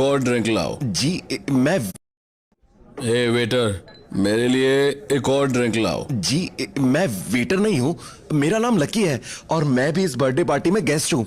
और ड्रिंक लाओ। जी मैं हे वेटर, मेरे लिए एक और ड्रिंक लाओ। जी मैं वेटर नहीं हूँ, मेरा नाम लकी है और मैं भी इस बर्थडे पार्टी में गेस्ट हूँ।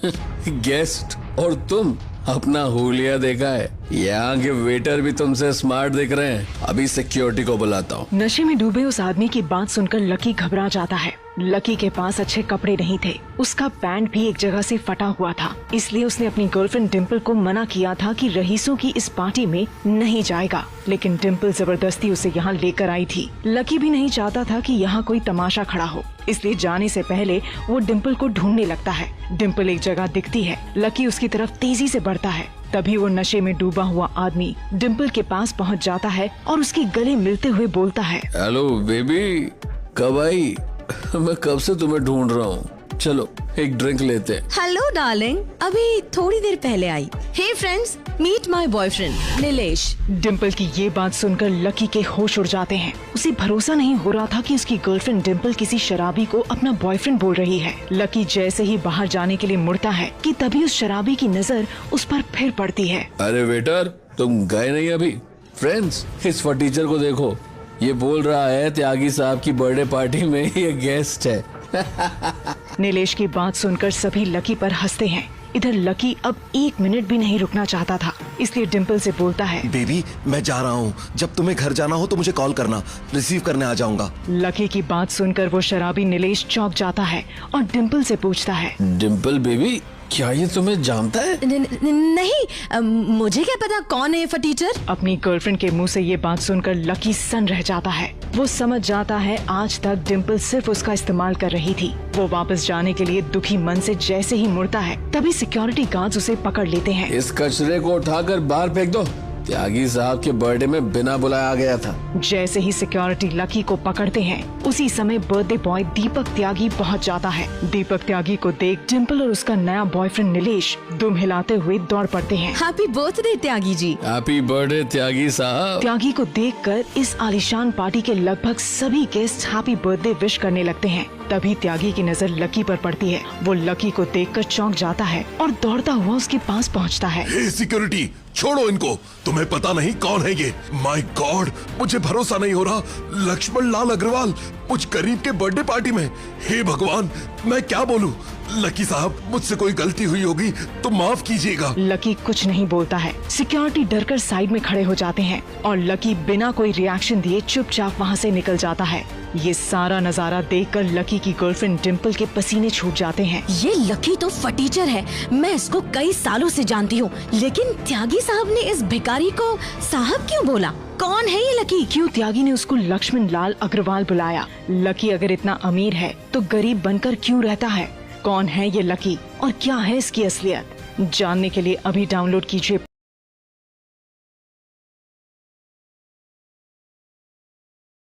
गेस्ट? और तुम अपना हुलिया देखा है? यहाँ के वेटर भी तुमसे स्मार्ट दिख रहे हैं। अभी सिक्योरिटी को बुलाता हूँ। नशे में डूबे उस आदमी की बात सुनकर लकी घबरा जाता है। लकी के पास अच्छे कपड़े नहीं थे, उसका पैंट भी एक जगह से फटा हुआ था, इसलिए उसने अपनी गर्लफ्रेंड डिम्पल को मना किया था कि रईसों की इस पार्टी में नहीं जाएगा, लेकिन डिम्पल जबरदस्ती उसे यहाँ लेकर आई थी। लकी भी नहीं चाहता था कि यहाँ कोई तमाशा खड़ा हो, इसलिए जाने से पहले वो डिम्पल को ढूंढने लगता है। डिम्पल एक जगह दिखती है, लकी उसकी तरफ तेजी से बढ़ता है। तभी वो नशे में डूबा हुआ आदमी डिम्पल के पास पहुँच जाता है और उसके गले मिलते हुए बोलता है, हेलो बेबी, कब आई? मैं कब से तुम्हें ढूंढ रहा हूँ। चलो एक ड्रिंक लेते हैं। हेलो डार्लिंग, अभी थोड़ी देर पहले आई। Hey friends, meet my boyfriend Nilesh. Dimple की ये बात सुनकर लकी के होश उड़ जाते हैं। उसे भरोसा नहीं हो रहा था कि उसकी गर्लफ्रेंड डिम्पल किसी शराबी को अपना बॉयफ्रेंड बोल रही है। लकी जैसे ही बाहर जाने के लिए मुड़ता है कि तभी उस शराबी की नजर उस पर फिर पड़ती है। अरे वेटर, तुम गए नहीं अभी? फ्रेंड्स, इस फटीचर को देखो, ये बोल रहा है त्यागी साहब की बर्थडे पार्टी में ये गेस्ट है। नीलेश की बात सुनकर सभी लकी पर हंसते हैं। इधर लकी अब 1 मिनट भी नहीं रुकना चाहता था, इसलिए डिम्पल से बोलता है, बेबी मैं जा रहा हूँ, जब तुम्हें घर जाना हो तो मुझे कॉल करना, रिसीव करने आ जाऊंगा। लकी की बात सुनकर वो शराबी नीलेश चौंक जाता है और डिम्पल से पूछता है, डिम्पल बेबी, क्या ये तुम्हें जानता है? नहीं, मुझे क्या पता कौन है ये फटीचर। अपनी गर्लफ्रेंड के मुंह से ये बात सुनकर लकी सन्न रह जाता है। वो समझ जाता है आज तक डिम्पल सिर्फ उसका इस्तेमाल कर रही थी। वो वापस जाने के लिए दुखी मन से जैसे ही मुड़ता है, तभी सिक्योरिटी गार्ड्स उसे पकड़ लेते हैं। इस कचरे को उठाकर बाहर फेंक दो, त्यागी साहब के बर्थडे में बिना बुलाया आ गया था। जैसे ही सिक्योरिटी लकी को पकड़ते हैं, उसी समय बर्थडे बॉय दीपक त्यागी पहुंच जाता है। दीपक त्यागी को देख डिम्पल और उसका नया बॉयफ्रेंड नीलेश दुम हिलाते हुए दौड़ पड़ते हैं। Happy birthday Tyagi ji. Happy birthday त्यागी साहब। त्यागी को देखकर इस आलीशान पार्टी के लगभग सभी गेस्ट हैप्पी बर्थडे विश करने लगते हैं। तभी त्यागी की नजर लकी पर पड़ती है। वो लकी को देखकर चौंक जाता है और दौड़ता हुआ उसके पास पहुंचता है। हे सिक्योरिटी, छोड़ो इनको, तुम्हें पता नहीं कौन है ये। माय गॉड, मुझे भरोसा नहीं हो रहा। लक्ष्मण लाल अग्रवाल मुझ गरीब के बर्थडे पार्टी में। हे भगवान, मैं क्या बोलूं? लकी साहब, मुझसे कोई गलती हुई होगी तो माफ कीजिएगा। लकी कुछ नहीं बोलता है। सिक्योरिटी डरकर साइड में खड़े हो जाते हैं और लकी बिना कोई रिएक्शन दिए चुपचाप वहाँ से निकल जाता है। ये सारा नजारा देखकर लकी की गर्लफ्रेंड डिम्पल के पसीने छूट जाते हैं। ये लकी तो फटीचर है, मैं इसको कई सालों से जानती हूँ, लेकिन त्यागी साहब ने इस भिखारी को साहब क्यों बोला? कौन है ये लकी? क्यों त्यागी ने उसको लक्ष्मण लाल अग्रवाल बुलाया? लकी अगर इतना अमीर है तो गरीब बनकर क्यों रहता है? कौन है ये लकी और क्या है इसकी असलियत? जानने के लिए अभी डाउनलोड कीजिए